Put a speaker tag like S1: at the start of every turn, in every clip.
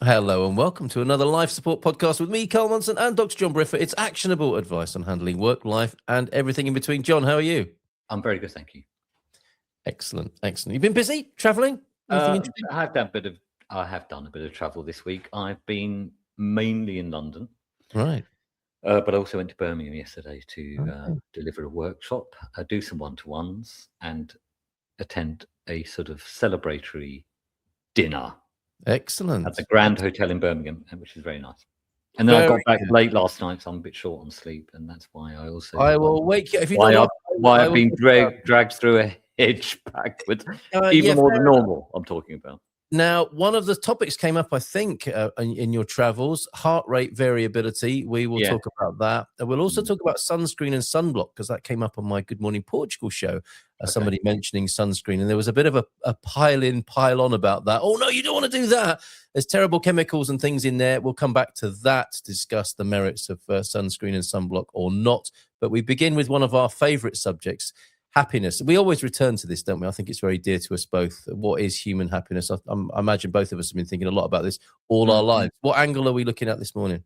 S1: Hello and welcome to another life support podcast with me, Carl Munson, and Dr. John Briffer. It's actionable advice on handling work, life, and everything in between. John, how are you?
S2: I'm very good, thank you.
S1: Excellent. You've been busy traveling? Anything interesting?
S2: I have done a bit of travel this week. I've been mainly in London,
S1: Right.
S2: but I also went to Birmingham yesterday to
S1: Okay.
S2: deliver a workshop, do some one-to-ones, and attend a sort of celebratory dinner
S1: Excellent.
S2: at the Grand Hotel in Birmingham, which is very nice. And then I got
S1: Very
S2: back
S1: good.
S2: late last night, so I'm a bit short on sleep, and that's why I also
S1: I will wake you. If you
S2: why
S1: don't
S2: I've why
S1: I
S2: I've
S1: will
S2: been
S1: wake you up.
S2: dragged through a hedge backwards,
S1: Yeah,
S2: even more than
S1: fair enough.
S2: normal. I'm talking about.
S1: Now, one of the topics came up, I think, in your travels, heart rate variability. We will
S2: Yeah.
S1: talk about that. And we'll also talk about sunscreen and sunblock, because that came up on my Good Morning Portugal show.
S2: Okay.
S1: Somebody mentioning sunscreen, and there was a bit of a pile on about that. Oh, no, you don't want to do that. There's terrible chemicals and things in there. We'll come back to that to discuss the merits of sunscreen and sunblock or not. But we begin with one of our favorite subjects, happiness. We always return to this, don't we? I think it's very dear to us both. What is human happiness? I imagine both of us have been thinking a lot about this all our lives. What angle are we looking at this morning?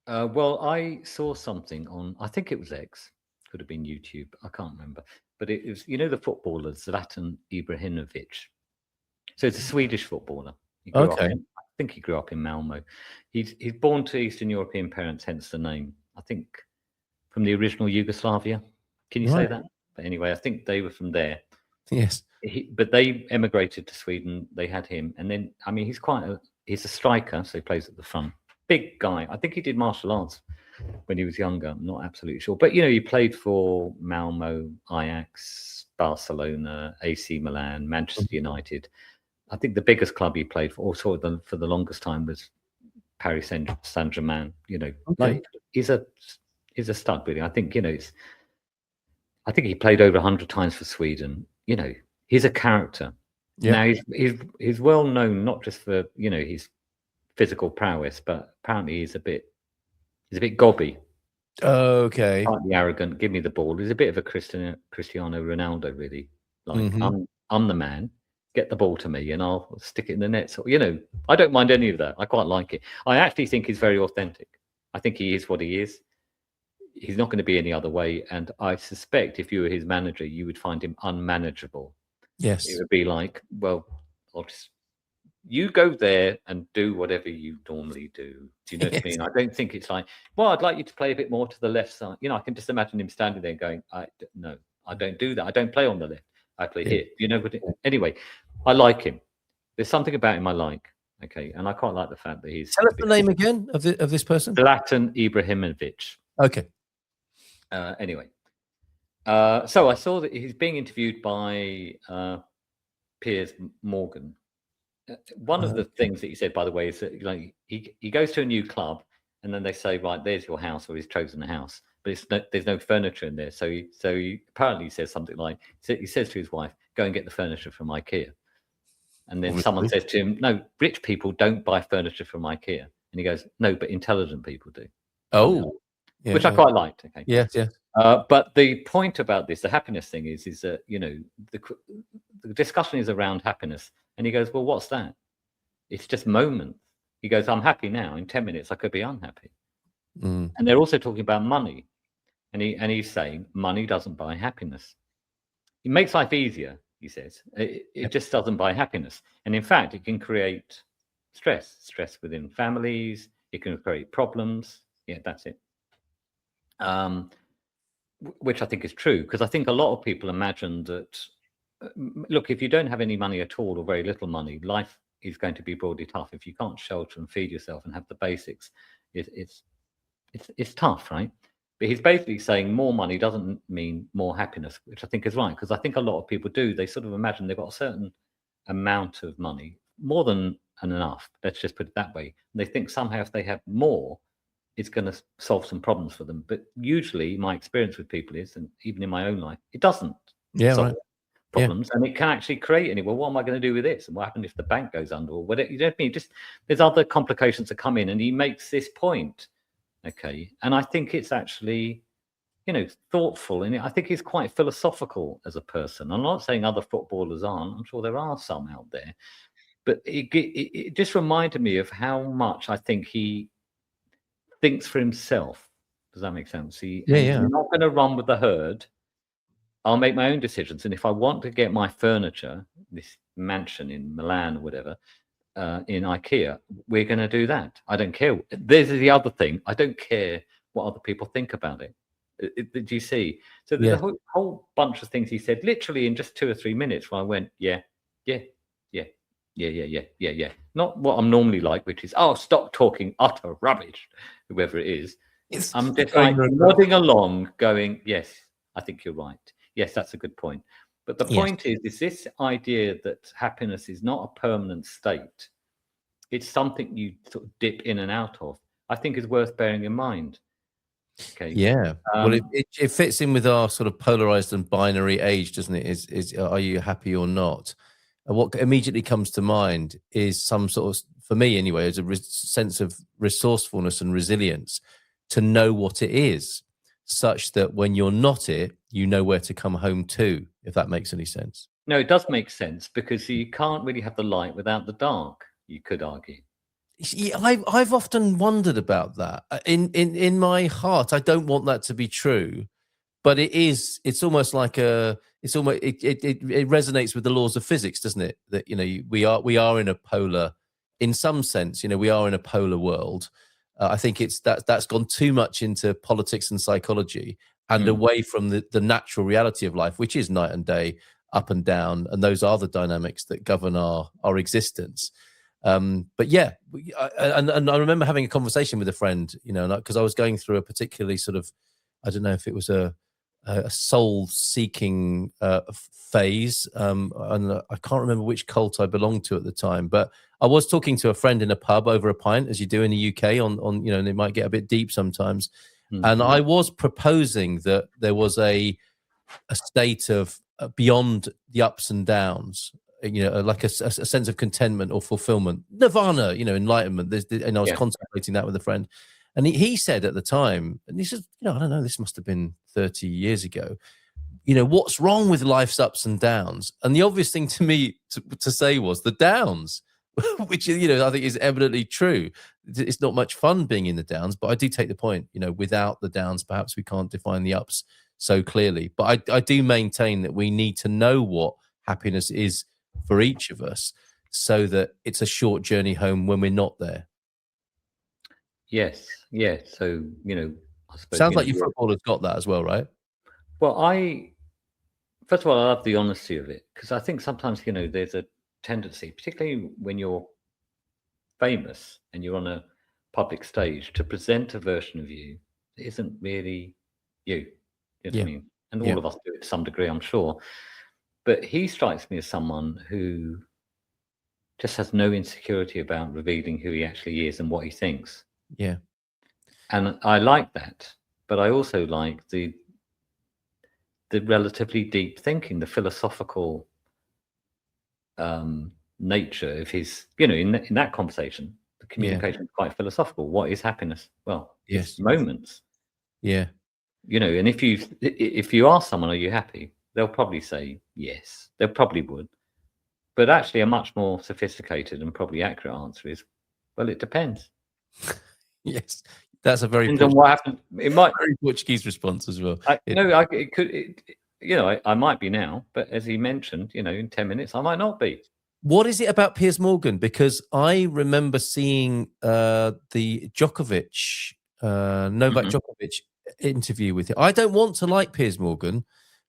S2: Well, I saw something on, I think it was X, could have been YouTube, I can't remember. But it was, the footballer, Zlatan Ibrahimovic. So it's a Swedish footballer.
S1: Okay.
S2: I think he grew up in Malmo. He's born to Eastern European parents, hence the name. I think from the original Yugoslavia. Can you say that? But anyway, I think they were from there.
S1: Yes.
S2: But they emigrated to Sweden. They had him, and then he's a striker, so he plays at the front. Big guy. I think he did martial arts when he was younger. I'm not absolutely sure, but he played for Malmo, Ajax, Barcelona, AC Milan, Manchester United. I think the biggest club he played for, for the longest time, was Paris Saint-Germain. Like he's a stud, really. I think I think he played over 100 times for Sweden. He's a character.
S1: Yeah.
S2: Now he's well known not just for his physical prowess, but apparently he's a bit gobby.
S1: Okay.
S2: Slightly arrogant. Give me the ball. He's a bit of a Cristiano Ronaldo, really. Like I'm the man. Get the ball to me, and I'll stick it in the net. So I don't mind any of that. I quite like it. I actually think he's very authentic. I think he is what he is. He's not going to be any other way. And I suspect if you were his manager, you would find him unmanageable.
S1: Yes.
S2: It would be like, well, you go there and do whatever you normally do. Do you know what I mean? I don't think it's like, well, I'd like you to play a bit more to the left side. I can just imagine him standing there going, no, I don't do that. I don't play on the left. I play here. Anyway, I like him. There's something about him I like. Okay. And I quite like the fact that he's...
S1: Tell us the name again of this person.
S2: Zlatan Ibrahimovic.
S1: Okay.
S2: Anyway. So I saw that he's being interviewed by Piers Morgan. One of the things that he said, by the way, is that he goes to a new club, and then they say, right, there's your house, or he's chosen a house, but there's no furniture in there. So he apparently says something like, he says to his wife, go and get the furniture from IKEA. And then someone says to him, no, rich people don't buy furniture from IKEA. And he goes, no, but intelligent people do.
S1: Oh,
S2: which I quite liked. Okay.
S1: Yes, yes.
S2: But the point about this, the happiness thing is that, the discussion is around happiness. And he goes, well, what's that? It's just moments. He goes, I'm happy now. In 10 minutes, I could be unhappy. And they're also talking about money. And he's saying money doesn't buy happiness. It makes life easier, he says. It just doesn't buy happiness. And in fact, it can create stress within families. It can create problems. Yeah, that's it. Which I think is true, because I think a lot of people imagine that, look, if you don't have any money at all or very little money, life is going to be broadly tough. If you can't shelter and feed yourself and have the basics, it's tough, right? But he's basically saying more money doesn't mean more happiness, which I think is right, because I think a lot of people do. They sort of imagine they've got a certain amount of money, more than enough. Let's just put it that way. And they think somehow if they have more, it's going to solve some problems for them. But usually my experience with people is, and even in my own life, it doesn't solve problems. And it can actually create well, what am I going to do with this? And what happens if the bank goes under or whatever? You know what I mean? Just there's other complications that come in, and he makes this point. Okay. And I think it's actually, thoughtful. And I think he's quite philosophical as a person. I'm not saying other footballers aren't. I'm sure there are some out there. But it just reminded me of how much I think he thinks for himself. Does that make sense? He's not going to run with the herd. I'll make my own decisions. And if I want to get my furniture, this mansion in Milan or whatever, in IKEA, we're going to do that. I don't care. There's the other thing. I don't care what other people think about it. Do you see? So there's a whole bunch of things he said literally in just 2 or 3 minutes where I went, yeah. Not what I'm normally like, which is, oh, stop talking utter rubbish, whoever it is. I'm just like nodding along, going, yes, I think you're right. Yes, that's a good point. But the point is this idea that happiness is not a permanent state. It's something you sort of dip in and out of, I think is worth bearing in mind. Okay.
S1: Yeah. Well, it fits in with our sort of polarized and binary age, doesn't it? Is are you happy or not? And what immediately comes to mind is some sort of, for me anyway, is a sense of resourcefulness and resilience to know what it is, such that when you're not it, you know where to come home to, if that makes any sense.
S2: No, it does make sense, because you can't really have the light without the dark, you could argue.
S1: Yeah, I've often wondered about that. In my heart, I don't want that to be true, but it is. It's almost like it resonates with the laws of physics, doesn't it? That, you know, we are in a polar, in some sense, you know, we are in a polar world. I think that's gone too much into politics and psychology and away from the natural reality of life, which is night and day, up and down, and those are the dynamics that govern our existence. But yeah, and I remember having a conversation with a friend, you know, because I was going through a particularly sort of, I don't know if it was a soul-seeking phase, and I can't remember which cult I belonged to at the time, but I was talking to a friend in a pub over a pint, as you do in the UK, on you know, and it might get a bit deep sometimes, and I was proposing that there was a state of beyond the ups and downs, you know, like a sense of contentment or fulfillment, nirvana, you know, enlightenment. And I was contemplating that with a friend, and he said at the time, and he said, you know, I don't know, this must have been 30 years ago. You know, what's wrong with life's ups and downs? And the obvious thing to me to say was the downs, which, you know, I think is evidently true. It's not much fun being in the downs, but I do take the point, you know, without the downs, perhaps we can't define the ups so clearly. But I do maintain that we need to know what happiness is for each of us, so that it's a short journey home when we're not there.
S2: Yes, yeah. So, you know, I suppose,
S1: sounds like your footballer's got that as well, right?
S2: Well, first of all, I love the honesty of it, because I think sometimes, you know, there's a tendency, particularly when you're famous and you're on a public stage, to present a version of you that isn't really you. You know what I mean? And all of us do it to some degree, I'm sure. But he strikes me as someone who just has no insecurity about revealing who he actually is and what he thinks.
S1: Yeah.
S2: And I like that. But I also like the relatively deep thinking, the philosophical nature of his, you know, in that conversation, the communication is quite philosophical. What is happiness? Well, it's moments.
S1: Yeah.
S2: You know, and if you ask someone, are you happy? They'll probably say yes. They probably would. But actually, a much more sophisticated and probably accurate answer is, well, it depends.
S1: Yes, that's a very
S2: depends on what happened. It might
S1: very Portuguese response as well.
S2: It could. You know, I might be now, but as he mentioned, you know, in 10 minutes, I might not be.
S1: What is it about Piers Morgan? Because I remember seeing the Djokovic, Novak Djokovic interview with him. I don't want to like Piers Morgan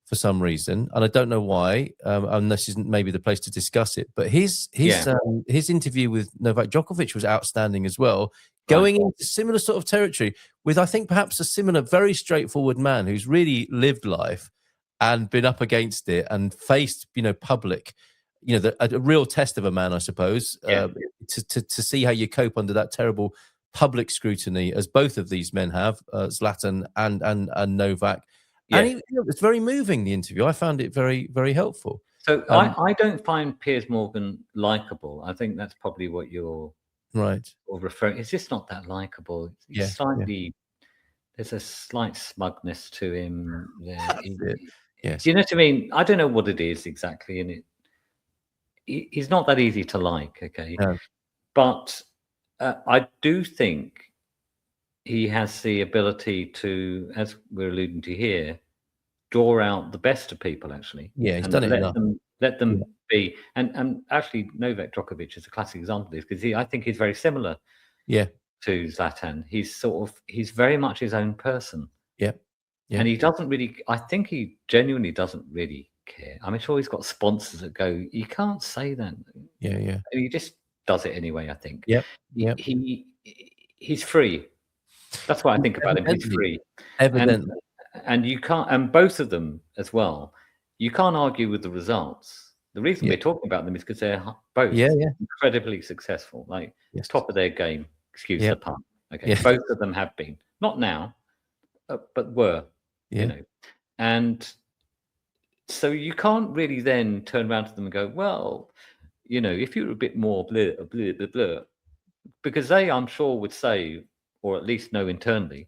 S1: for some reason, and I don't know why. And this isn't maybe the place to discuss it. But his interview with Novak Djokovic was outstanding as well, going into similar sort of territory with, I think, perhaps a similar, very straightforward man who's really lived life and been up against it and faced, you know, public, you know, a real test of a man, I suppose, to see how you cope under that terrible public scrutiny, as both of these men have, Zlatan and Novak. Yeah. And it's very moving, the interview. I found it very, very helpful.
S2: So I don't find Piers Morgan likable. I think that's probably what you're referring. It's just not that likable. He's slightly, there's a slight smugness to him.
S1: Yes.
S2: Do you know what I mean? I don't know what it is exactly, and he's not that easy to like. Okay,
S1: No.
S2: but I do think he has the ability to, as we're alluding to here, draw out the best of people actually,
S1: Yeah, he's
S2: and
S1: done it enough.
S2: let them
S1: Yeah.
S2: be. And actually, Novak Djokovic is a classic example of this, because I think he's very similar
S1: Yeah.
S2: to Zlatan. He's very much his own person,
S1: Yeah. Yeah.
S2: and he doesn't really. I think he genuinely doesn't really care. I'm sure he's got sponsors that go, "You can't say that."
S1: Yeah. Yeah.
S2: And he just does it anyway. I think
S1: Yep.
S2: he,
S1: Yep.
S2: he's free. That's what I think about him. He's
S1: Evidently.
S2: free, and
S1: Evidently.
S2: you can't. And both of them as well. You can't argue with the results. The reason
S1: Yeah.
S2: we're talking about them is because they're both
S1: Yeah. Yeah.
S2: incredibly successful, like
S1: Yes.
S2: top of their game. Excuse
S1: Yep.
S2: the pun. Okay,
S1: Yeah.
S2: both of them have been, not now, but were.
S1: Yeah.
S2: You know, and so you can't really then turn around to them and go, well, if you're a bit more blah, blah, blah, blah, because they, I'm sure, would say, or at least know internally,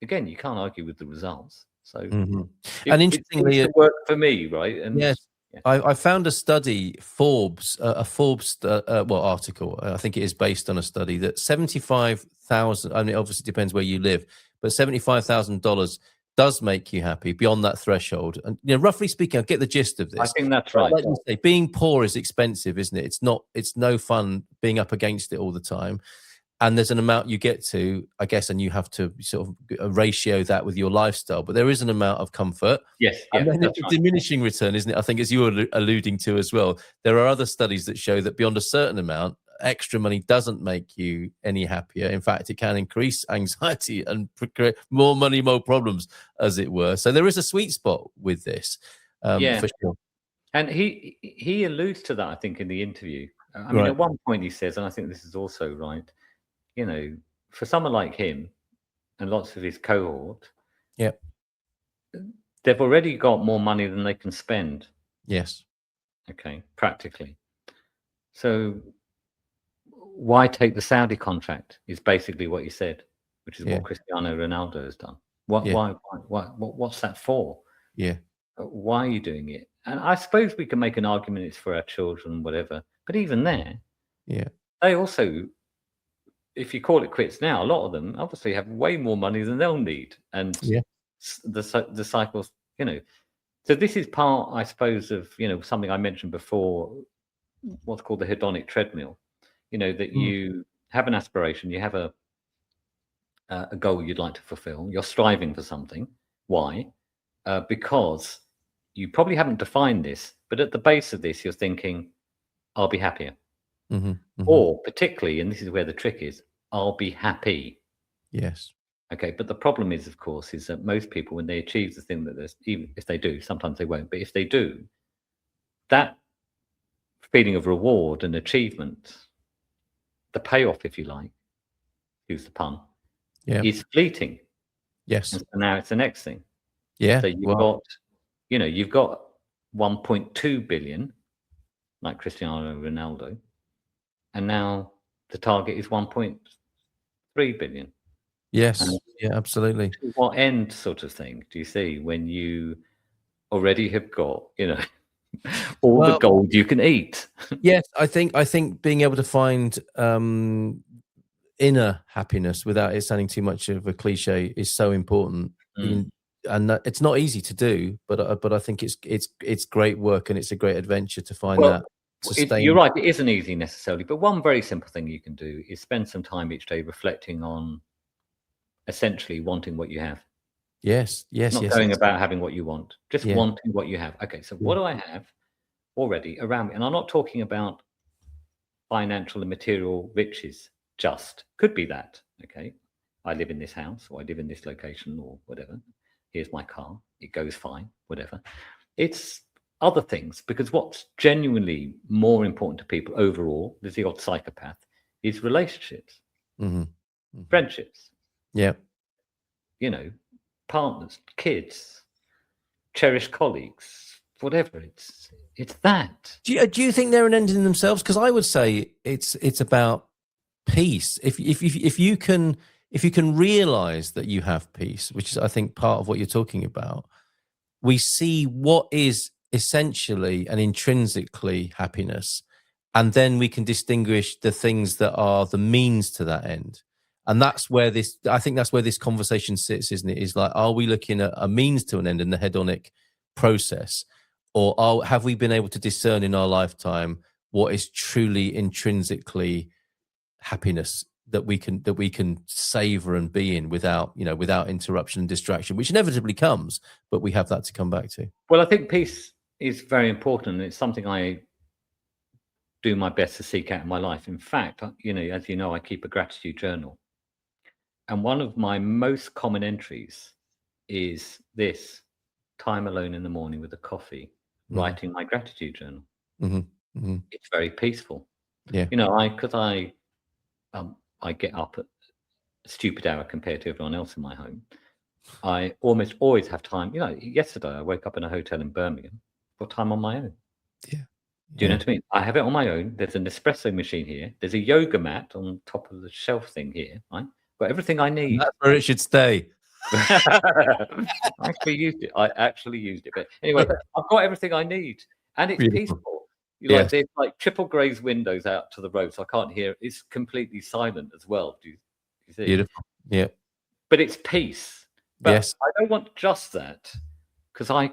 S2: again, you can't argue with the results. So
S1: And
S2: it
S1: interestingly,
S2: seems to work for me, right? And
S1: yes,
S2: yeah.
S1: I found a study, Forbes, a Forbes article. I think it is based on a study that 75,000. I mean, obviously, it depends where you live, but $75,000 does make you happy beyond that threshold. And roughly speaking, I get the gist of this.
S2: I think that's
S1: But
S2: right.
S1: like you say, being poor is expensive, isn't it? It's no fun being up against it all the time. And there's an amount you get to, I guess, and you have to sort of ratio that with your lifestyle. But there is an amount of comfort.
S2: Yes, yeah,
S1: And then
S2: that's
S1: it's a
S2: right.
S1: diminishing return, isn't it? I think, as you were alluding to as well, there are other studies that show that beyond a certain amount, extra money doesn't make you any happier. In fact, it can increase anxiety and create more money, more problems, as it were. So there is a sweet spot with this,
S2: Yeah.
S1: for sure.
S2: And he alludes to that, I think, in the interview. I mean,
S1: Right.
S2: at one point he says, and I think this is also right, for someone like him and lots of his cohort,
S1: Yep.
S2: they've already got more money than they can spend.
S1: Yes.
S2: Okay, practically. So why take the Saudi contract is basically what he said, which is
S1: Yeah.
S2: what Cristiano Ronaldo has done. What's that for?
S1: Yeah.
S2: Why are you doing it? And I suppose we can make an argument it's for our children, whatever. But even there,
S1: Yeah.
S2: they also, if you call it quits now, a lot of them obviously have way more money than they'll need. And
S1: Yeah.
S2: the cycles, So this is part, I suppose, of, something I mentioned before, what's called the hedonic treadmill. That you have an aspiration, you have a goal you'd like to fulfill, you're striving for something. Why? Because you probably haven't defined this, but at the base of this, you're thinking, I'll be happier.
S1: Mm-hmm. Mm-hmm.
S2: Or particularly, and this is where the trick is, I'll be happy.
S1: Yes.
S2: Okay, but the problem is, of course, is that most people, when they achieve the thing that there's, even if they do, sometimes they won't, but if they do, that feeling of reward and achievement, the payoff, if you like, use the pun, is fleeting.
S1: Yes.
S2: And so now it's the next thing.
S1: Yeah.
S2: So you've got 1.2 billion, like Cristiano Ronaldo, and now the target is 1.3 billion.
S1: Yes. Yeah, absolutely.
S2: What end sort of thing do you see when you already have got, all the gold you can eat?
S1: Yes, I think being able to find inner happiness without it sounding too much of a cliche is so important. And it's not easy to do, but I think it's great work, and it's a great adventure to find that.
S2: You're right, it isn't easy necessarily, but one very simple thing you can do is spend some time each day reflecting on essentially wanting what you have.
S1: Yes.
S2: Not going about having what you want, just wanting what you have. Okay, so what do I have already around me? And I'm not talking about financial and material riches, just could be that. Okay, I live in this house, or I live in this location, or whatever. Here's my car, it goes fine, whatever. It's other things, because what's genuinely more important to people overall, there's the odd psychopath, is relationships, friendships.
S1: Yeah.
S2: Partners, kids, cherished colleagues, whatever. It's that.
S1: Do you think they're an end in themselves? Because I would say it's about peace. If you can realize that you have peace, which is, I think, part of what you're talking about, we see what is essentially and intrinsically happiness, and then we can distinguish the things that are the means to that end. And that's where this, I think that's where this conversation sits, isn't it? Is like, are we looking at a means to an end in the hedonic process, or have we been able to discern in our lifetime what is truly intrinsically happiness that we can savor and be in without, without interruption and distraction, which inevitably comes, but we have that to come back to.
S2: Well, I think peace is very important. It's something I do my best to seek out in my life. In fact, as you know, I keep a gratitude journal. And one of my most common entries is this: time alone in the morning with a coffee, writing my gratitude journal. It's very peaceful.
S1: Yeah.
S2: Because I get up at a stupid hour compared to everyone else in my home. I almost always have time. Yesterday I woke up in a hotel in Birmingham, got time on my own.
S1: Yeah.
S2: Do you know what I mean? I have it on my own. There's an espresso machine here. There's a yoga mat on top of the shelf thing here. Right? Got everything I need.
S1: And that's where it should stay.
S2: I actually used it. But anyway, I've got everything I need. And it's peaceful.
S1: Yes.
S2: There's like triple glazed windows out to the road, so I can't hear. It's completely silent as well. Do you see?
S1: Beautiful. Yeah.
S2: But it's peace. But
S1: yes.
S2: I don't want just that, because I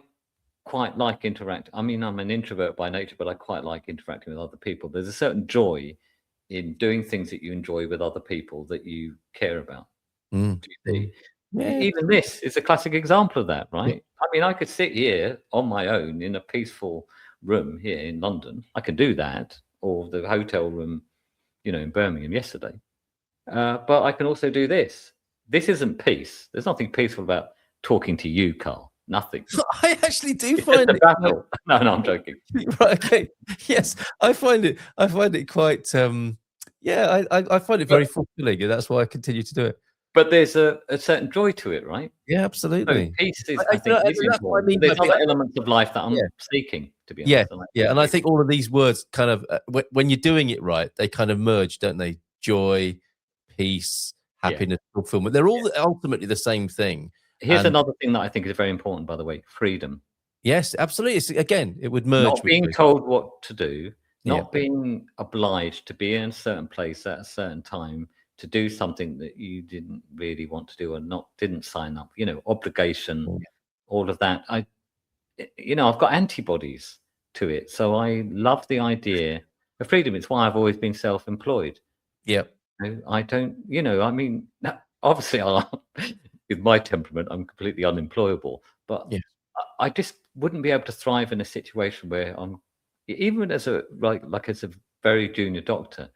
S2: quite like interacting. I mean, I'm an introvert by nature, but I quite like interacting with other people. There's a certain joy in doing things that you enjoy with other people that you care about. Do you see? Yeah. Even this is a classic example of that, right? Yeah. I mean, I could sit here on my own in a peaceful room here in London. I could do that, or the hotel room, in Birmingham yesterday. But I can also do this. This isn't peace. There's nothing peaceful about talking to you, Carl. Nothing.
S1: I actually do find it.
S2: Battle. No, I'm joking.
S1: Right. Okay. Yes, I find it quite. I find it very fulfilling, and that's why I continue to do it.
S2: But there's a certain joy to it, right?
S1: Yeah, absolutely.
S2: So peace is, I think, is important. There's other elements of life that I'm seeking, to be honest.
S1: Yeah, and I think all of these words kind of, when you're doing it right, they kind of merge, don't they? Joy, peace, happiness, fulfillment. They're all ultimately the same thing.
S2: Here's another thing that I think is very important, by the way: freedom.
S1: Yes, absolutely. Again, it would merge.
S2: Not being told what to do, not being obliged to be in a certain place at a certain time to do something that you didn't really want to do or didn't sign up. Obligation, all of that. I've got antibodies to it, so I love the idea of freedom. It's why I've always been self-employed.
S1: Yeah,
S2: I don't. I mean, obviously, with my temperament, I'm completely unemployable. But I just wouldn't be able to thrive in a situation where I'm, even as a as a very junior doctor.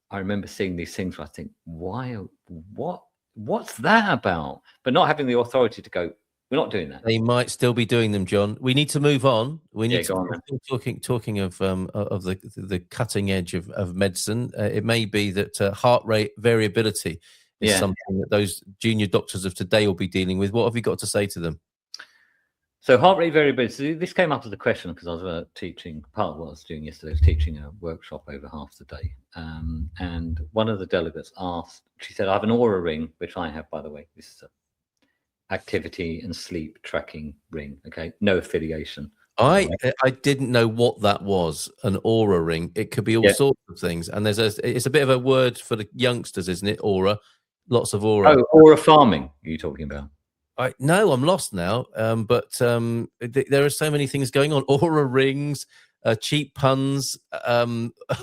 S2: I remember seeing these things where I think, what's that about? But not having the authority to go, we're not doing that.
S1: They might still be doing them, John. We need to move on. We need to talking of the cutting edge of medicine. It may be that heart rate variability is something that those junior doctors of today will be dealing with. What have you got to say to them?
S2: So heart rate variability, this came up as a question because I was teaching, part of what I was doing yesterday was teaching a workshop over half the day. And one of the delegates asked, she said, I have an Aura ring, which I have, by the way. This is a activity and sleep tracking ring, okay? No affiliation.
S1: I didn't know what that was, an Aura ring. It could be all sorts of things. And it's a bit of a word for the youngsters, isn't it? Aura, lots of aura.
S2: Oh, aura farming, are you talking about?
S1: No, I'm lost now. But there are so many things going on. Aura rings, cheap puns,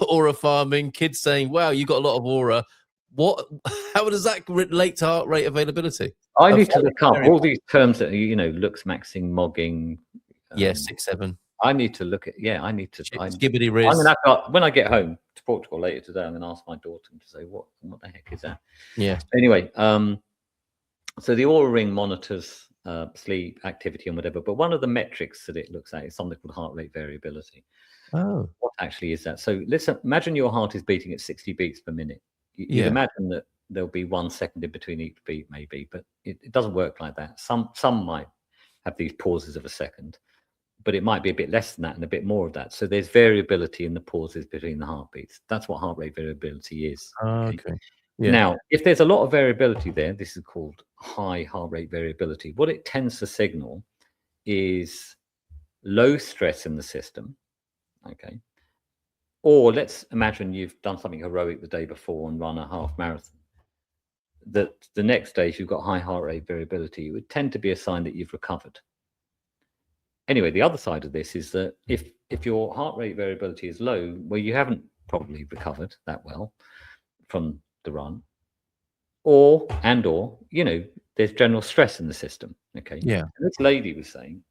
S1: aura farming, kids saying, wow, you got a lot of aura. How does that relate to heart rate availability?
S2: I need to look up all these terms that, lux maxing, mogging.
S1: 6, 7.
S2: I need to look at, I need to.
S1: Skibbity riz.
S2: I'm gonna have to, when I get home to Portugal later today, I'm going to ask my daughter to say, what the heck is that?
S1: Yeah.
S2: Anyway, so the Aura ring monitors sleep, activity, and whatever. But one of the metrics that it looks at is something called heart rate variability.
S1: Oh.
S2: What actually is that? So let's imagine your heart is beating at 60 beats per minute. You'd imagine that there'll be 1 second in between each beat, maybe, but it doesn't work like that. Some might have these pauses of a second, but it might be a bit less than that and a bit more of that. So there's variability in the pauses between the heartbeats. That's what heart rate variability is.
S1: Okay. Yeah.
S2: Now, if there's a lot of variability there, this is called high heart rate variability. What it tends to signal is low stress in the system, okay, or let's imagine you've done something heroic the day before and run a half marathon, that the next day, if you've got high heart rate variability, it would tend to be a sign that you've recovered. Anyway, the other side of this is that if your heart rate variability is low, well, you haven't probably recovered that well from the run, or there's general stress in the system. Okay.
S1: Yeah.
S2: And this lady was saying,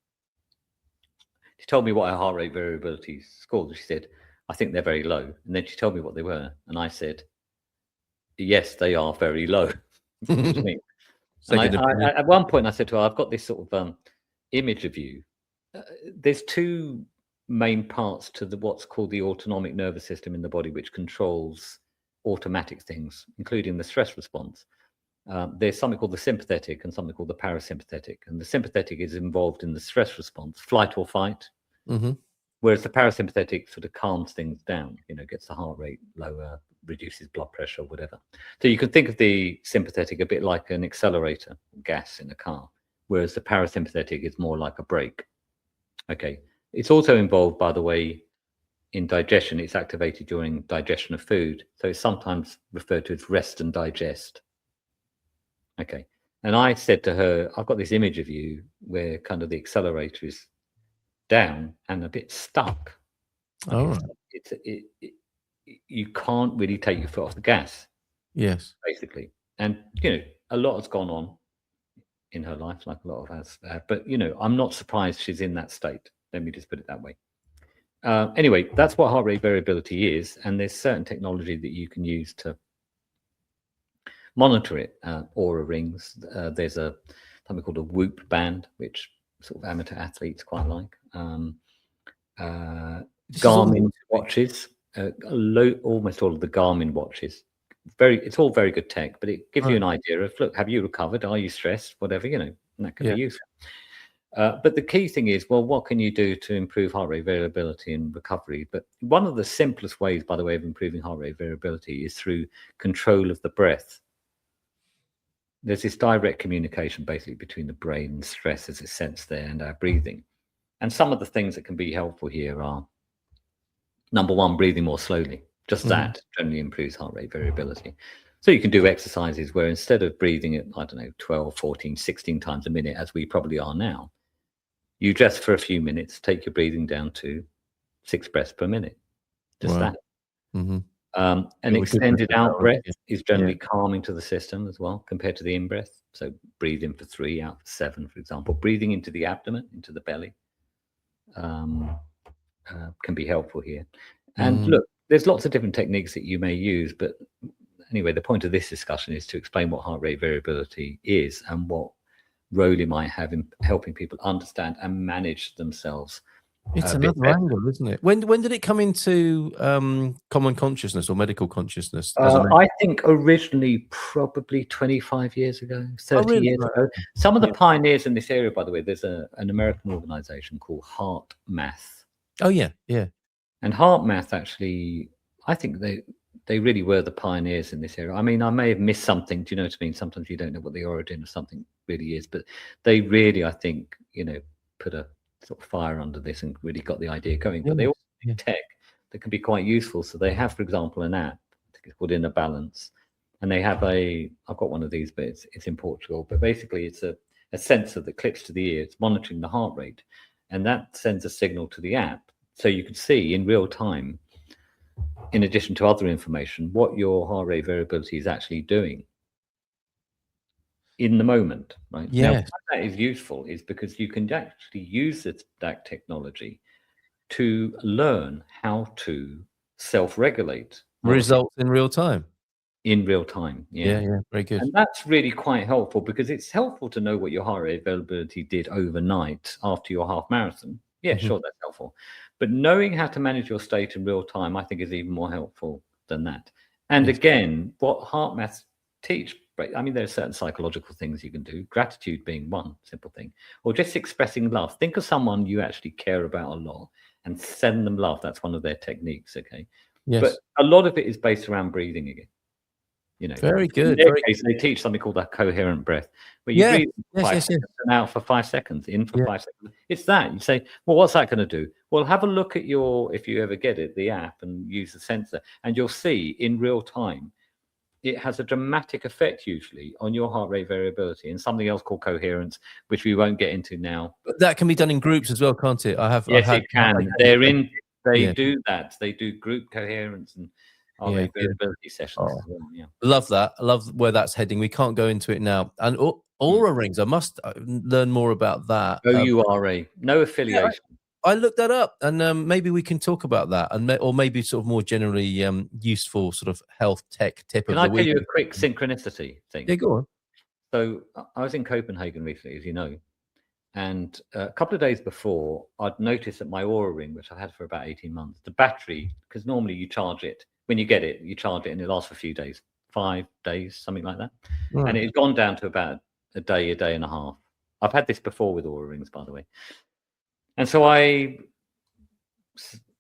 S2: she told me what her heart rate variability scored. She said, I think they're very low. And then she told me what they were. And I said, yes, they are very low. What do you mean? And I, at one point I said to her, I've got this sort of image of you. There's two main parts to what's called the autonomic nervous system in the body, which controls automatic things, including the stress response. There's something called the sympathetic and something called the parasympathetic. And the sympathetic is involved in the stress response, flight or fight.
S1: Mm-hmm.
S2: Whereas the parasympathetic sort of calms things down, gets the heart rate lower, reduces blood pressure, whatever. So you can think of the sympathetic a bit like an accelerator, gas in a car, whereas the parasympathetic is more like a brake. Okay. It's also involved, by the way, in digestion. It's activated during digestion of food. So it's sometimes referred to as rest and digest. Okay. And I said to her, I've got this image of you where kind of the accelerator is down and a bit stuck. Okay.
S1: Right.
S2: You can't really take your foot off the gas.
S1: Yes.
S2: Basically. And, a lot has gone on in her life, like a lot of us. But, I'm not surprised she's in that state. Let me just put it that way. Anyway, that's what heart rate variability is. And there's certain technology that you can use to monitor it. Aura rings. There's something called a Whoop band, which sort of amateur athletes quite like. Garmin watches. Almost all of the Garmin watches. It's all very good tech, but it gives you an idea of, look, have you recovered? Are you stressed? Whatever, and that can be useful. But the key thing is, well, what can you do to improve heart rate variability and recovery? But one of the simplest ways, by the way, of improving heart rate variability is through control of the breath. There's this direct communication basically between the brain and stress as it's sensed there and our breathing. And some of the things that can be helpful here are, number one, breathing more slowly. Just that generally improves heart rate variability. So you can do exercises where instead of breathing at, 12, 14, 16 times a minute, as we probably are now, you just for a few minutes take your breathing down to 6 breaths per minute. Just that.
S1: Mm-hmm.
S2: An extended out breath is generally calming to the system as well compared to the in breath. So breathe in for 3, out for 7, for example. Breathing into the abdomen, into the belly, can be helpful here. And look, there's lots of different techniques that you may use, but anyway, the point of this discussion is to explain what heart rate variability is and what role it might have in helping people understand and manage themselves.
S1: It's another angle, isn't it? When did it come into common consciousness or medical consciousness?
S2: I think originally probably 25 years ago, 30 years ago. Some of the pioneers in this area, by the way, there's an American organization called Heart Math.
S1: Oh, yeah.
S2: And Heart Math, actually, I think they really were the pioneers in this area. I mean, I may have missed something. Do you know what I mean? Sometimes you don't know what the origin of something really is, but they really, I think, put a sort of fire under this and really got the idea going. But they also have tech that can be quite useful. So they have, for example, an app, I think it's called Inner Balance, and they have I've got one of these, but it's in Portugal. But basically, it's a sensor that clips to the ear. It's monitoring the heart rate, and that sends a signal to the app, so you can see in real time, in addition to other information, what your heart rate variability is actually doing in the moment, right?
S1: Yes.
S2: Now, why that is useful is because you can actually use that technology to learn how to self-regulate.
S1: Results in real time.
S2: In real time,
S1: yeah, very good.
S2: And that's really quite helpful because it's helpful to know what your heart rate variability did overnight after your half marathon. Yeah, sure, that's helpful. But knowing how to manage your state in real time, I think, is even more helpful than that. And again, what heart maths teach, I mean, there are certain psychological things you can do, gratitude being one simple thing, or just expressing love. Think of someone you actually care about a lot and send them love. That's one of their techniques, okay?
S1: Yes.
S2: But a lot of it is based around breathing again.
S1: Very
S2: In
S1: good.
S2: their
S1: Very
S2: case, they teach something called a coherent breath, where you
S1: yeah.
S2: breathe for
S1: Yes,
S2: 5
S1: yes, yes.
S2: seconds and out for 5 seconds, in for
S1: Yeah.
S2: 5 seconds. It's that. You say, well, what's that going to do? Well, have a look at if you ever get it, the app, and use the sensor, and you'll see in real time, it has a dramatic effect usually on your heart rate variability, and something else called coherence, which we won't get into now.
S1: But that can be done in groups as well, can't it?
S2: Yes, it can. They
S1: yeah.
S2: do that. They do group coherence and heart rate variability sessions as well. Yeah.
S1: Love that. I love where that's heading. We can't go into it now. And Aura rings. I must learn more about that.
S2: OURA, no
S1: Yeah,
S2: affiliation.
S1: I looked that up, and maybe we can talk about that, and or maybe sort of more generally useful sort of health tech tip
S2: Can
S1: of
S2: I
S1: the
S2: tell
S1: week.
S2: you a quick synchronicity thing?
S1: Yeah, go on.
S2: So I was in Copenhagen recently, as you know, and a couple of days before, I'd noticed that my Aura ring, which I've had for about 18 months, the battery, because normally you charge it, when you get it, you charge it and it lasts for a few days, 5 days, something like that.
S1: Right.
S2: And it had gone down to about a day and a half. I've had this before with Aura rings, by the way. And so I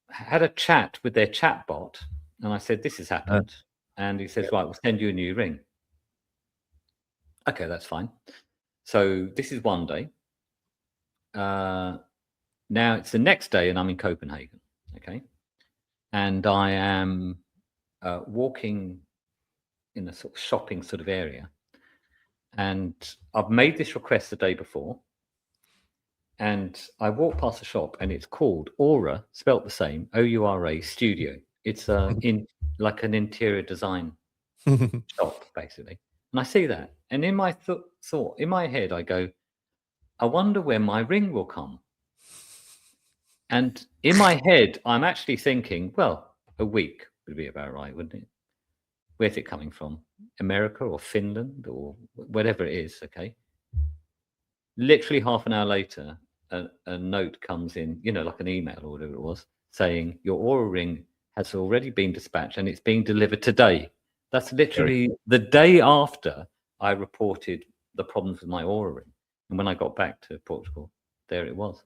S2: had a chat with their chat bot, and I said, this has happened. And he says, right, we'll send you a new ring. Okay, that's fine. So this is one day. Now it's the next day, and I'm in Copenhagen. Okay. And I am walking in a sort of shopping sort of area. And I've made this request the day before. And I walk past the shop, and it's called Aura, spelt the same, OURA Studio. It's in like an interior design shop, basically. And I see that, and in my thought, in my head, I go, I wonder when my ring will come. And in my head, I'm actually thinking, well, a week would be about right, wouldn't it? Where's it coming from? America or Finland or whatever it is, okay? Literally half an hour later, a note comes in, like an email or whatever it was, saying your Aura ring has already been dispatched and it's being delivered today. That's literally the day after I reported the problems with my Aura ring. And when I got back to Portugal, there it was.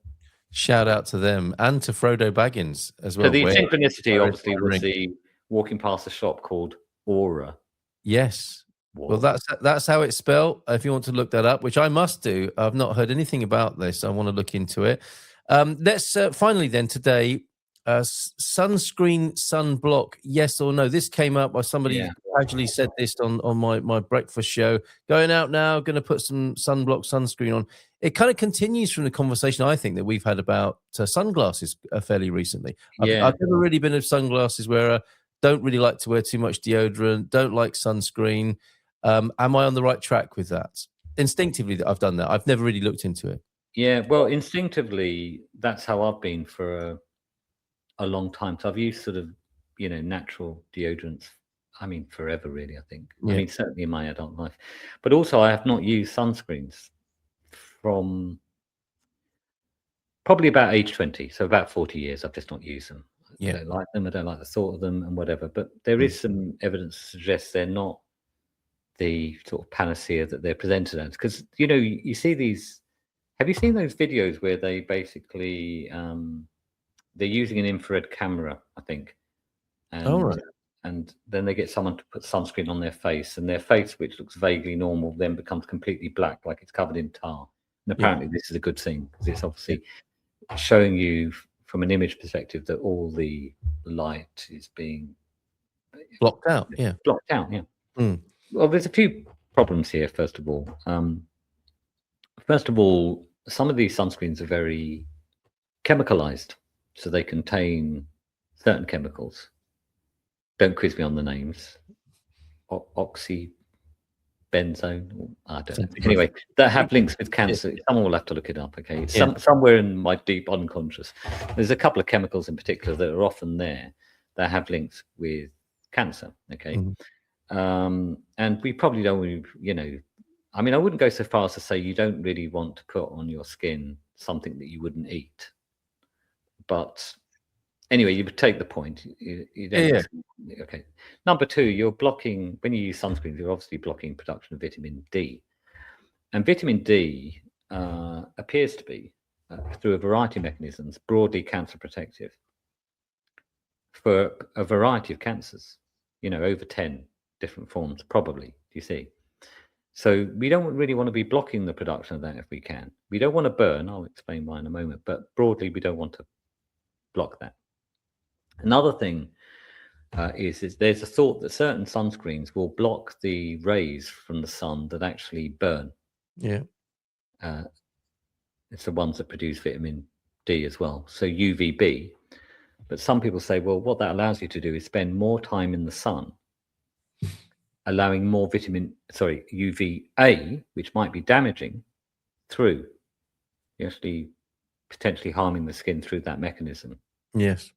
S1: Shout out to them and to Frodo Baggins as well.
S2: So the synchronicity obviously was the walking past a shop called Aura.
S1: Yes.
S2: Whoa.
S1: Well, that's how it's spelled. If you want to look that up, which I must do. I've not heard anything about this. I want to look into it. Let's finally then today, sunscreen, sunblock, yes or no? This came up by somebody actually said this on my breakfast show. Going out now, going to put some sunblock, sunscreen on. It kind of continues from the conversation I think that we've had about sunglasses fairly recently. I've never really been of sunglasses where don't really like to wear too much deodorant, don't like sunscreen. Am I on the right track with that? Instinctively, that I've done that. I've never really looked into it.
S2: Yeah, well, instinctively, that's how I've been for a long time. So I've used sort of, natural deodorants. I mean, forever, really, I think. Yeah. I mean, certainly in my adult life. But also, I have not used sunscreens from probably about age 20. So about 40 years, I've just not used them. I don't like them. I don't like the thought of them and whatever. But there is some evidence to suggest they're not the sort of panacea that they're presented as. Because, you see these... Have you seen those videos where they basically... they're using an infrared camera, I think. And then they get someone to put sunscreen on their face, and their face, which looks vaguely normal, then becomes completely black, like it's covered in tar. And apparently this is a good thing, because it's obviously showing you from an image perspective that all the light is being
S1: blocked out.
S2: Blocked out, Well, there's a few problems here, first of all. Some of these sunscreens are very chemicalized. So they contain certain chemicals. Don't quiz me on the names. Oxybenzone. I don't know. Anyway, that have links with cancer. Someone will have to look it up. Okay, somewhere in my deep unconscious, there's a couple of chemicals in particular that are often there that have links with cancer. Okay, and we probably don't. I mean, I wouldn't go so far as to say you don't really want to put on your skin something that you wouldn't eat. But anyway, you take the point. You don't. Okay. Number two, you're blocking, when you use sunscreens, you're obviously blocking production of vitamin D. And vitamin D appears to be, through a variety of mechanisms, broadly cancer protective for a variety of cancers, over 10 different forms, probably, you see. So we don't really want to be blocking the production of that if we can. We don't want to burn. I'll explain why in a moment. But broadly, we don't want to block that. Another thing is there's a thought that certain sunscreens will block the rays from the sun that actually burn.
S1: Yeah.
S2: It's the ones that produce vitamin D as well. So UVB. But some people say, well, what that allows you to do is spend more time in the sun, allowing more UVA, which might be damaging through. You're actually potentially harming the skin through that mechanism.
S1: Yes.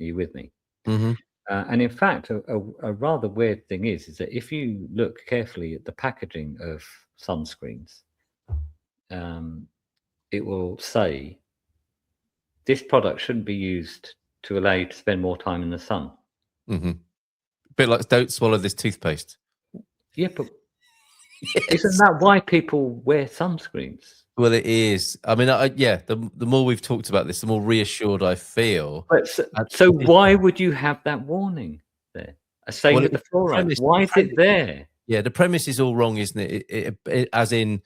S2: Are you with me?
S1: Mm-hmm.
S2: And in fact, a rather weird thing is that if you look carefully at the packaging of sunscreens, it will say this product shouldn't be used to allow you to spend more time in the sun.
S1: Mm-hmm. A bit like don't swallow this toothpaste.
S2: Yeah, but isn't that why people wear sunscreens?
S1: Well, it is. I mean, the more we've talked about this, the more reassured I feel.
S2: But so why would you have that warning there? Same with the fluoride. Why is it there?
S1: Yeah, the premise is all wrong, isn't it? As in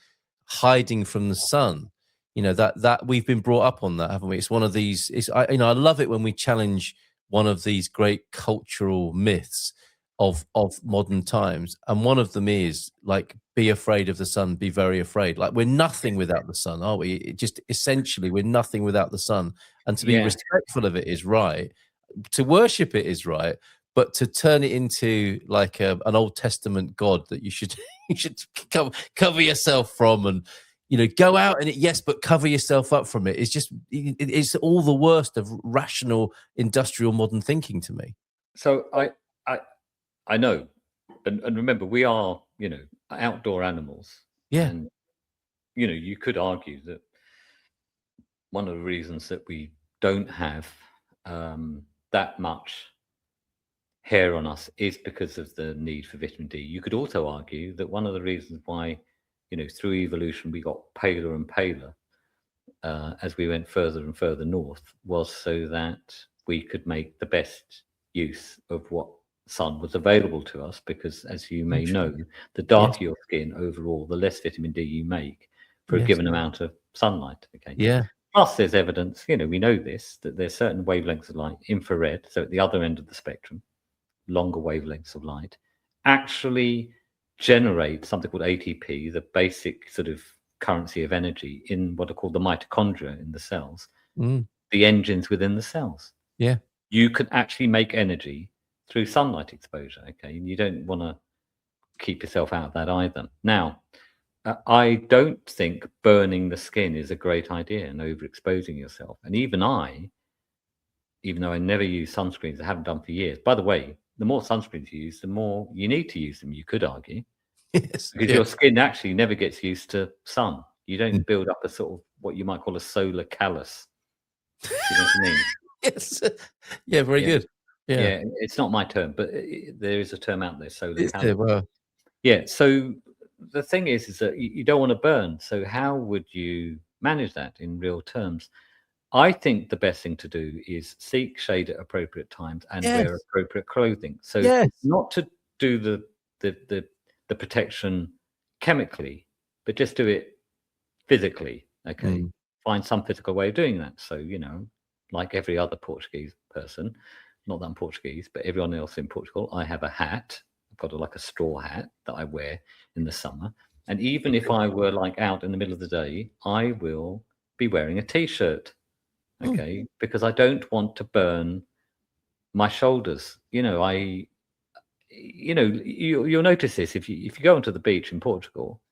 S1: hiding from the sun. You know, that we've been brought up on that, haven't we? It's one of these. I love it when we challenge one of these great cultural myths of modern times, and one of them is like, be afraid of the sun, be very afraid. Like, we're nothing without the sun, are we? Essentially we're nothing without the sun, and to be respectful of it is right, to worship it is right, but to turn it into like an Old Testament god that you should cover yourself from, and go out in it, yes, but cover yourself up from it. It's just it's all the worst of rational industrial modern thinking to me.
S2: So I know, and remember, we are outdoor animals.
S1: Yeah.
S2: And you could argue that one of the reasons that we don't have that much hair on us is because of the need for vitamin D. You could also argue that one of the reasons why through evolution we got paler and paler as we went further and further north was so that we could make the best use of what sun was available to us, because as you may know, the darker your skin overall, the less vitamin D you make for a given amount of sunlight. Okay.
S1: Yeah.
S2: Plus there's evidence, we know this, that there's certain wavelengths of light, infrared, so at the other end of the spectrum, longer wavelengths of light, actually generate something called ATP, the basic sort of currency of energy in what are called the mitochondria in the cells, the engines within the cells.
S1: Yeah.
S2: You can actually make energy through sunlight exposure. Okay. And you don't want to keep yourself out of that either. Now, I don't think burning the skin is a great idea and overexposing yourself. And even though I never use sunscreens, I haven't done for years. By the way, the more sunscreens you use, the more you need to use them, you could argue.
S1: Yes.
S2: Because your skin actually never gets used to sun. You don't build up a sort of what you might call a solar callus. You know what I mean?
S1: Yes. Yeah, very good.
S2: Yeah, it's not my term, but there is a term out there, solar callus.
S1: Well.
S2: Yeah, so the thing is that you don't want to burn. So how would you manage that in real terms? I think the best thing to do is seek shade at appropriate times and wear appropriate clothing. So not to do the protection chemically, but just do it physically. Okay. Find some physical way of doing that. So, like every other Portuguese person, not that I'm Portuguese, but everyone else in Portugal, I have a hat. I've got like a straw hat that I wear in the summer. And even if I were like out in the middle of the day, I will be wearing a t-shirt. Okay. Because I don't want to burn my shoulders. You'll notice this if you go onto the beach in Portugal,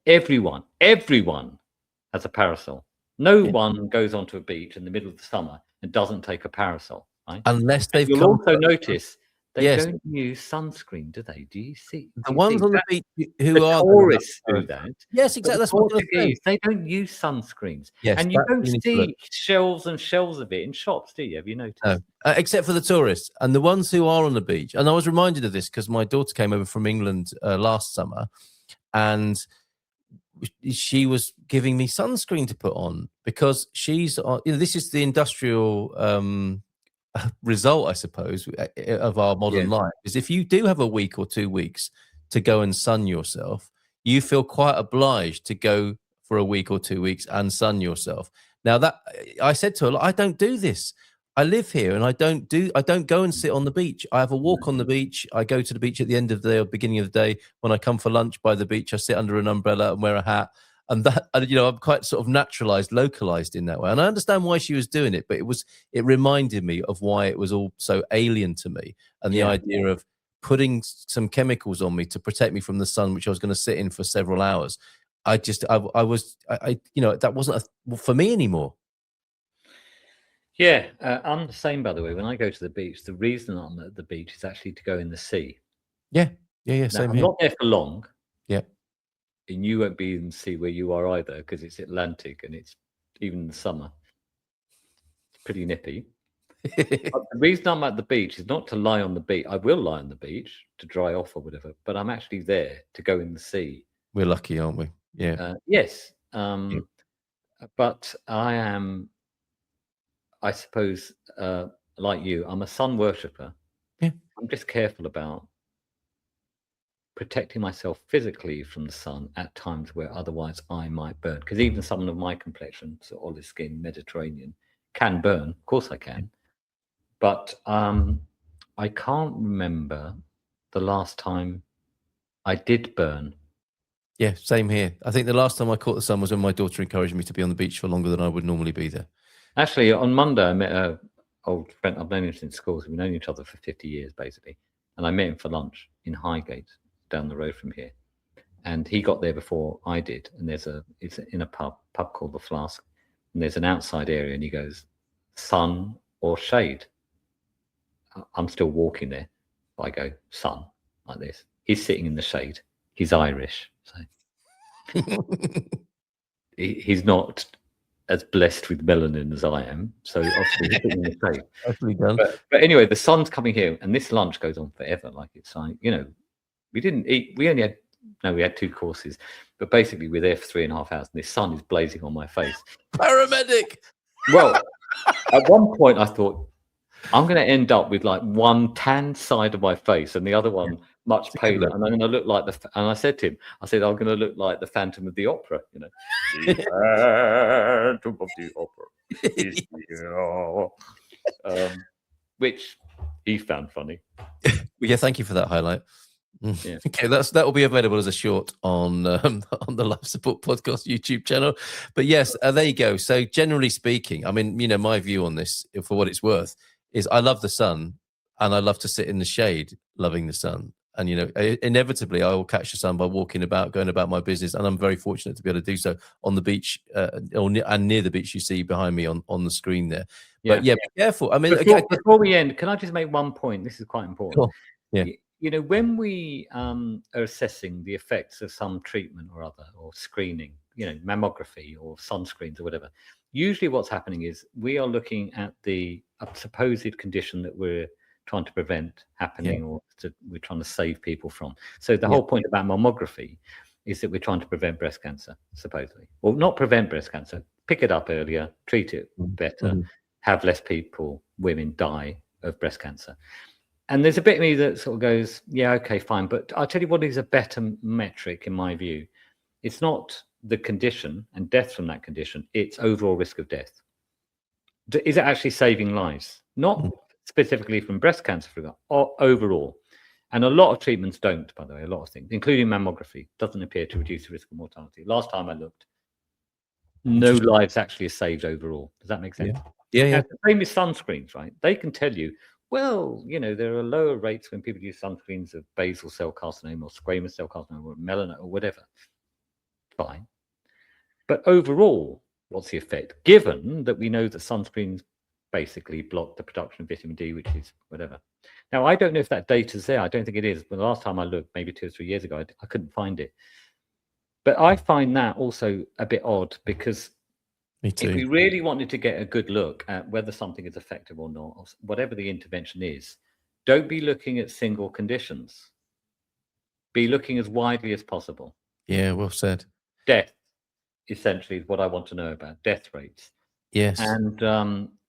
S2: everyone has a parasol. No one goes onto a beach in the middle of the summer and doesn't take a parasol, right?
S1: Unless they've
S2: You'll also notice they don't use sunscreen, do they? Do you see?
S1: The ones on the beach who
S2: the
S1: are
S2: tourists do that.
S1: Yes, exactly. That's what
S2: Portuguese, they don't use sunscreens.
S1: Yes,
S2: and you don't see shelves and shelves of it in shops, do you? Have you noticed?
S1: No, except for the tourists and the ones who are on the beach. And I was reminded of this because my daughter came over from England last summer, and she was giving me sunscreen to put on because she's on. This is the industrial result, I suppose, of our modern life is if you do have a week or 2 weeks to go and sun yourself, you feel quite obliged to go for a week or 2 weeks and sun yourself. Now that I said to her, I don't do this. I live here and I don't go and sit on the beach. I have a walk on the beach. I go to the beach at the end of the day or beginning of the day. When I come for lunch by the beach, I sit under an umbrella and wear a hat. And that, I'm quite sort of naturalized, localized in that way. And I understand why she was doing it, but it reminded me of why it was all so alien to me. And the idea of putting some chemicals on me to protect me from the sun, which I was going to sit in for several hours. That wasn't for me anymore.
S2: Yeah, I'm the same, by the way. When I go to the beach, the reason I'm at the beach is actually to go in the sea.
S1: Yeah.
S2: Now,
S1: Same
S2: I'm
S1: here.
S2: not there for long.
S1: Yeah.
S2: And you won't be in the sea where you are either, because it's Atlantic and it's even in the summer. It's pretty nippy. But the reason I'm at the beach is not to lie on the beach. I will lie on the beach to dry off or whatever, but I'm actually there to go in the sea.
S1: We're lucky, aren't we? Yeah.
S2: Yes. But I am, I suppose, like you, I'm a sun worshipper.
S1: Yeah.
S2: I'm just careful about protecting myself physically from the sun at times where otherwise I might burn. Because even someone of my complexion, so olive skin, Mediterranean, can burn. Of course I can. But I can't remember the last time I did burn.
S1: Yeah, same here. I think the last time I caught the sun was when my daughter encouraged me to be on the beach for longer than I would normally be there.
S2: Actually, on Monday, I met an old friend. I've known him since school. So we've known each other for 50 years, basically. And I met him for lunch in Highgate, down the road from here. And he got there before I did. And it's in a pub called The Flask. And there's an outside area. And he goes, sun or shade? I'm still walking there. I go, sun, like this. He's sitting in the shade. He's Irish. So he's not as blessed with melanin as I am. So obviously he's sitting in the shade.
S1: Actually done.
S2: But anyway, the sun's coming here. And this lunch goes on forever. Like it's like, we didn't eat. We had 2 courses. But basically we're there for 3.5 hours. And the sun is blazing on my face.
S1: Paramedic!
S2: Well, at one point I thought, I'm going to end up with like one tan side of my face and the other one much paler, and I'm going to look like and I said to him, I'm going to look like the Phantom of the Opera, The Phantom of the Opera, which he found funny.
S1: Yeah, thank you for that highlight.
S2: Yeah.
S1: Okay, that will be available as a short on the Life Support Podcast YouTube channel. But yes, there you go. So generally speaking, I mean, my view on this, for what it's worth, is I love the sun and I love to sit in the shade, loving the sun. And inevitably, I will catch the sun by walking about, going about my business, and I'm very fortunate to be able to do so on the beach and near the beach. You see behind me on the screen there.
S2: Yeah.
S1: But yeah, be careful. I mean,
S2: before we end, can I just make one point? This is quite important.
S1: Cool. Yeah.
S2: When we are assessing the effects of some treatment or other, or screening, mammography or sunscreens or whatever, usually what's happening is we are looking at the supposed condition that we're trying to prevent happening, or we're trying to save people from. So the whole point about mammography is that we're trying to prevent breast cancer, supposedly. Well, not prevent breast cancer, pick it up earlier, treat it better, have less women die of breast cancer. And there's a bit of me that sort of goes, yeah, okay, fine. But I'll tell you what is a better metric in my view. It's not the condition and death from that condition. It's overall risk of death. Is it actually saving lives? Not specifically from breast cancer, for example, or overall. And a lot of treatments don't, by the way, a lot of things, including mammography, doesn't appear to reduce the risk of mortality. Last time I looked, no lives actually are saved overall. Does that make sense?
S1: Yeah.
S2: Now, the same with sunscreens, right? They can tell you, well, there are lower rates when people use sunscreens of basal cell carcinoma or squamous cell carcinoma or melanoma or whatever. Fine. But overall, what's the effect? Given that we know that sunscreens basically block the production of vitamin D, which is whatever. Now, I don't know if that data's there. I don't think it is. But the last time I looked, maybe 2 or 3 years ago, I couldn't find it. But I find that also a bit odd, because if we really wanted to get a good look at whether something is effective or not, or whatever the intervention is, don't be looking at single conditions. Be looking as widely as possible.
S1: Yeah, well said.
S2: Death, essentially, is what I want to know about. Death rates.
S1: Yes.
S2: And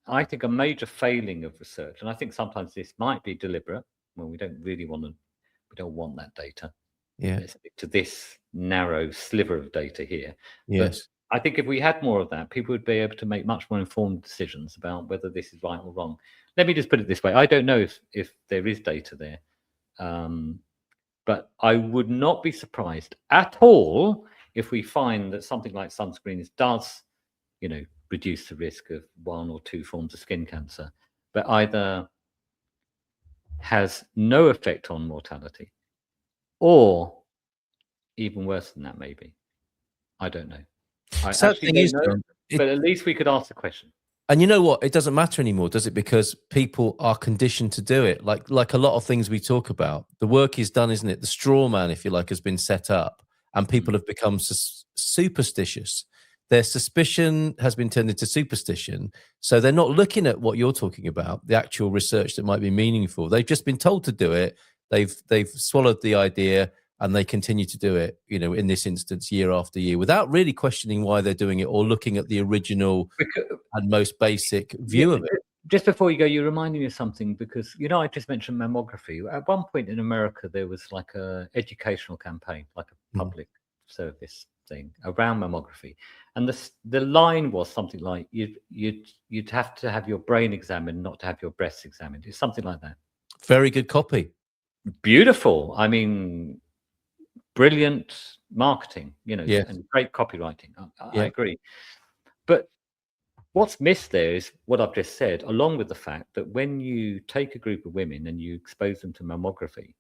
S2: I think a major failing of research, and I think sometimes this might be deliberate when we don't really want to, we don't want that data.
S1: Yeah.
S2: Let's stick to this narrow sliver of data here. But
S1: Yes.
S2: I think if we had more of that, people would be able to make much more informed decisions about whether this is right or wrong. Let me just put it this way. I don't know if there is data there. But I would not be surprised at all if we find that something like sunscreens does, reduce the risk of one or two forms of skin cancer, but either has no effect on mortality, or even worse than that, maybe. I don't know. I actually don't know, but at least we could ask the question.
S1: And you know what? It doesn't matter anymore, does it? Because people are conditioned to do it. Like a lot of things we talk about, the work is done, isn't it? The straw man, if you like, has been set up, and people have become superstitious. Their suspicion has been turned into superstition. So they're not looking at what you're talking about, the actual research that might be meaningful. They've just been told to do it. They've swallowed the idea, and they continue to do it, in this instance, year after year, without really questioning why they're doing it or looking at the original and most basic view of it.
S2: Just before you go, you reminded me of something, because I just mentioned mammography. At one point in America, there was like a educational campaign, like a public service thing around mammography, and the line was something like you'd have to have your brain examined, not to have your breasts examined. It's something like that.
S1: Very good copy.
S2: Beautiful. I mean, brilliant marketing, and great copywriting. I agree. But what's missed there is what I've just said, along with the fact that when you take a group of women and you expose them to mammography,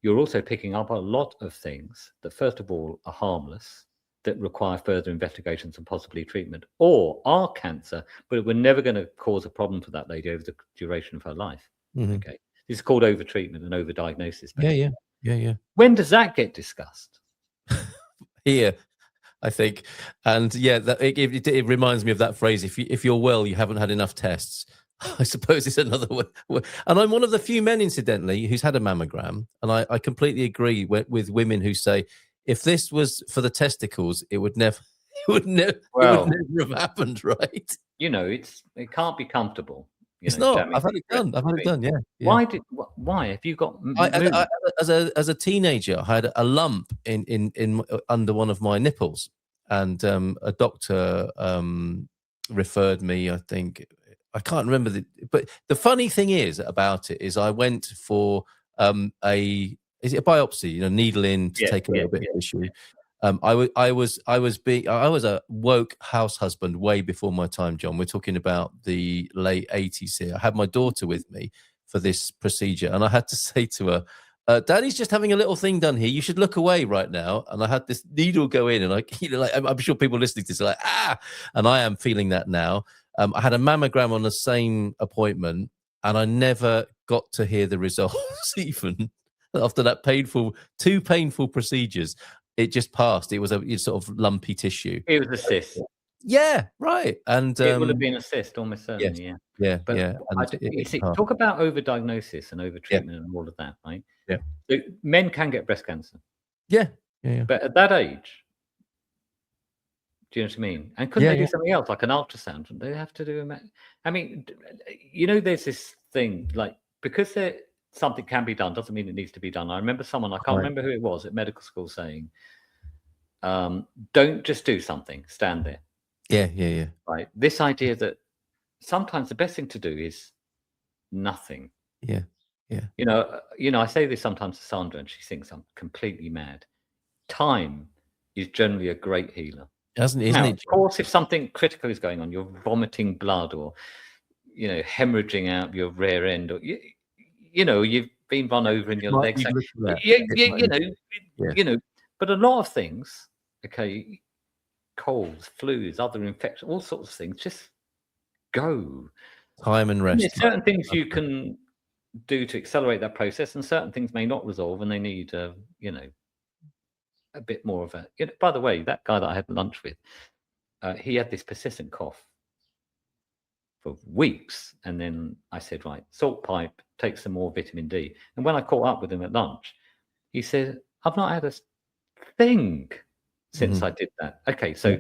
S2: you're also picking up a lot of things that, first of all, are harmless, that require further investigations and possibly treatment, or are cancer, but we're never going to cause a problem for that lady over the duration of her life. Okay. This is called overtreatment and overdiagnosis.
S1: Yeah.
S2: When does that get discussed?
S1: Here, I think. And it reminds me of that phrase, if you're well, you haven't had enough tests. I suppose it's another way. And I'm one of the few men, incidentally, who's had a mammogram. And I completely agree with women who say, if this was for the testicles, it would never have happened, right?
S2: It can't be comfortable.
S1: It's not. I've had it done. Yeah.
S2: Why have you got?
S1: As a teenager, I had a lump in under one of my nipples, and a doctor referred me. I think I can't remember but the funny thing is about it is I went for a biopsy, needle in to take a little bit of tissue. I was a woke house husband way before my time, John. We're talking about the late 80s here. I had my daughter with me for this procedure, and I had to say to her, Daddy's just having a little thing done here. You should look away right now. And I had this needle go in, and I'm sure people listening to this are like, and I am feeling that now. I had a mammogram on the same appointment, and I never got to hear the results even after that two painful procedures. It just passed. It was a sort of lumpy tissue.
S2: It was a cyst.
S1: Yeah, right. And
S2: it would have been a cyst, almost certainly.
S1: Yeah.
S2: Talk about overdiagnosis and overtreatment and all of that, right?
S1: Yeah.
S2: So men can get breast cancer.
S1: Yeah.
S2: But at that age, do you know what I mean? And couldn't they do something else, like an ultrasound? They have to do there's this thing, like, because something can be done doesn't mean it needs to be done. I remember someone, I can't remember who it was, at medical school saying, don't just do something, stand there.
S1: Yeah.
S2: Right. This idea that sometimes the best thing to do is nothing.
S1: Yeah.
S2: I say this sometimes to Sandra, and she thinks I'm completely mad. Time is generally a great healer.
S1: Isn't it?
S2: Of course, if something critical is going on, you're vomiting blood or, hemorrhaging out your rear end, or you've been run over in your legs. But a lot of things, okay, colds, flus, other infections, all sorts of things, just go.
S1: Time and rest.
S2: There's certain things you can do to accelerate that process, and certain things may not resolve, and they need, a bit more of a. By the way, that guy that I had lunch with, he had this persistent cough for weeks, and then I said, right, salt pipe, take some more vitamin D. And when I caught up with him at lunch, he said, I've not had a thing since I did that. Okay, so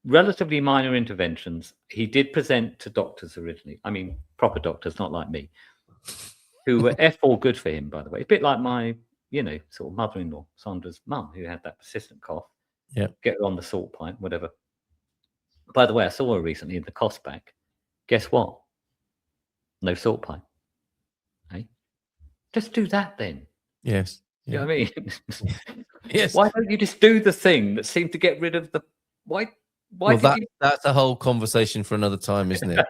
S2: relatively minor interventions. He did present to doctors originally. I mean, proper doctors, not like me, who were all good for him, by the way. A bit like my, sort of mother-in-law, Sandra's mum, who had that persistent cough.
S1: Yeah.
S2: Get her on the salt pipe, whatever. By the way, I saw her recently in the cost back. Guess what? No salt pipe. Hey? Just do that then.
S1: Yes.
S2: You know what I mean?
S1: Yes.
S2: Why don't you just do the thing that seemed to get rid of the... Why
S1: that's a whole conversation for another time, isn't it?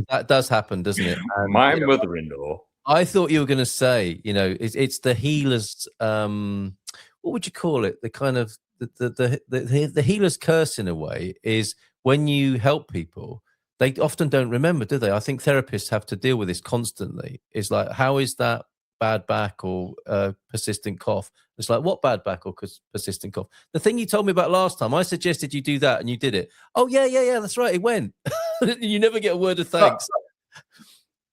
S1: That does happen, doesn't it? And,
S2: my mother-in-law.
S1: I thought you were going to say, it's the healer's, what would you call it? The kind of the healer's curse in a way is when you help people, they often don't remember, do they? I think therapists have to deal with this constantly. It's like, how is that bad back or persistent cough? It's like, what bad back or persistent cough? The thing you told me about last time, I suggested you do that and you did it. Oh, yeah, that's right. It went. You never get a word of thanks.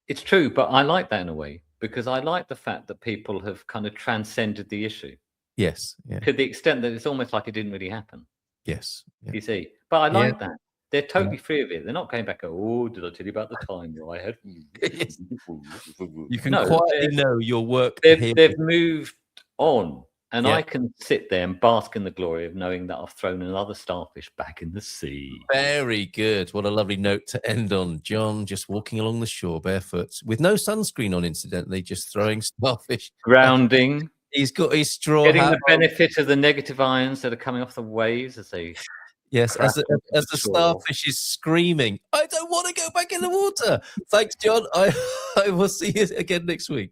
S2: It's true, but I like that in a way because I like the fact that people have kind of transcended the issue.
S1: Yes. Yeah.
S2: To the extent that it's almost like it didn't really happen.
S1: Yes. Yeah.
S2: You see, but I like that. They're totally free of it. They're not going back. Oh, did I tell you about the time that I had?
S1: You can quietly know your work.
S2: They've moved on, and
S1: Yeah.
S2: I can sit there and bask in the glory of knowing that I've thrown another starfish back in the sea.
S1: Very good. What a lovely note to end on. John just walking along the shore barefoot with no sunscreen on, incidentally, just throwing starfish.
S2: Grounding.
S1: He's got his straw
S2: Getting
S1: hat
S2: the benefit of the negative ions that are coming off the waves as they...
S1: Yes, as the starfish is screaming, I don't want to go back in the water. Thanks, John. I will see you again next week.